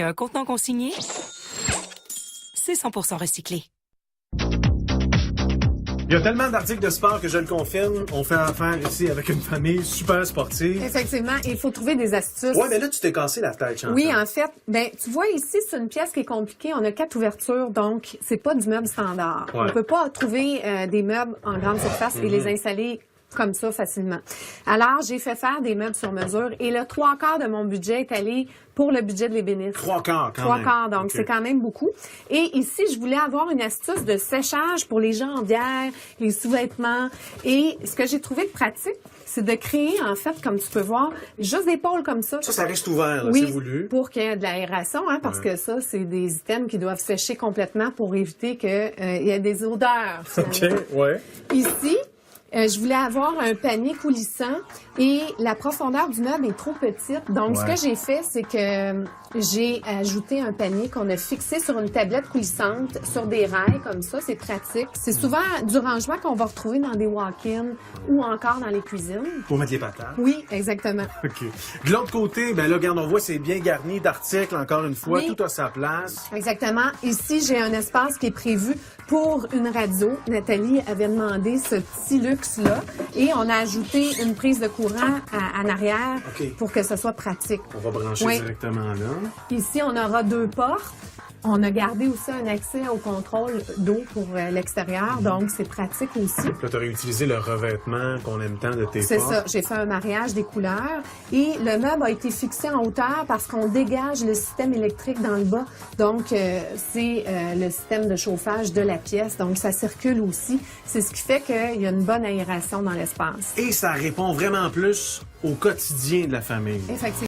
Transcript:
un contenant consigné, c'est 100% recyclé. Il y a tellement d'articles de sport que je le confirme, on fait affaire ici avec une famille super sportive. Effectivement, il faut trouver des astuces. Ouais, mais là, tu t'es cassé la tête, Chantal. Oui, en fait, tu vois ici, c'est une pièce qui est compliquée. On a 4 ouvertures, donc c'est pas du meuble standard. Ouais. On peut pas trouver des meubles en grande surface et les installer comme ça facilement. Alors, j'ai fait faire des meubles sur mesure et le 3/4 de mon budget est allé pour le budget de l'ébéniste. 3/4 quand même. 3/4, donc OK. c'est quand même beaucoup. Et ici, je voulais avoir une astuce de séchage pour les jambières, les sous-vêtements. Et ce que j'ai trouvé de pratique, c'est de créer, en fait, comme tu peux voir, juste des pôles comme ça. Ça reste ouvert, là, Oui, c'est voulu. pour qu'il y ait de l'aération, parce que ça, c'est des items qui doivent sécher complètement pour éviter qu'il y ait des odeurs. OK, finalement. ouais. Ici, je voulais avoir un panier coulissant et la profondeur du meuble est trop petite. Donc, ce Ouais. que j'ai fait, c'est que j'ai ajouté un panier qu'on a fixé sur une tablette coulissante, sur des rails comme ça. C'est pratique. C'est souvent du rangement qu'on va retrouver dans des walk-ins ou encore dans les cuisines. Pour mettre les patates. Oui, exactement. OK. De l'autre côté, ben là, regarde, on voit, c'est bien garni d'articles, encore une fois. Oui. Tout a sa place. Exactement. Ici, j'ai un espace qui est prévu pour une radio. Nathalie avait demandé ce petit luxe-là et on a ajouté une prise de courant en arrière OK. pour que ce soit pratique. On va brancher Oui. directement là. Ici, on aura 2 portes. On a gardé aussi un accès au contrôle d'eau pour l'extérieur, donc c'est pratique aussi. Là, tu aurais utilisé le revêtement qu'on aime tant de tes C'est portes. ça, j'ai fait un mariage des couleurs et le meuble a été fixé en hauteur parce qu'on dégage le système électrique dans le bas. Donc, c'est le système de chauffage de la pièce, donc ça circule aussi. C'est ce qui fait qu'il y a une bonne aération dans l'espace. Et ça répond vraiment plus au quotidien de la famille. Effectivement.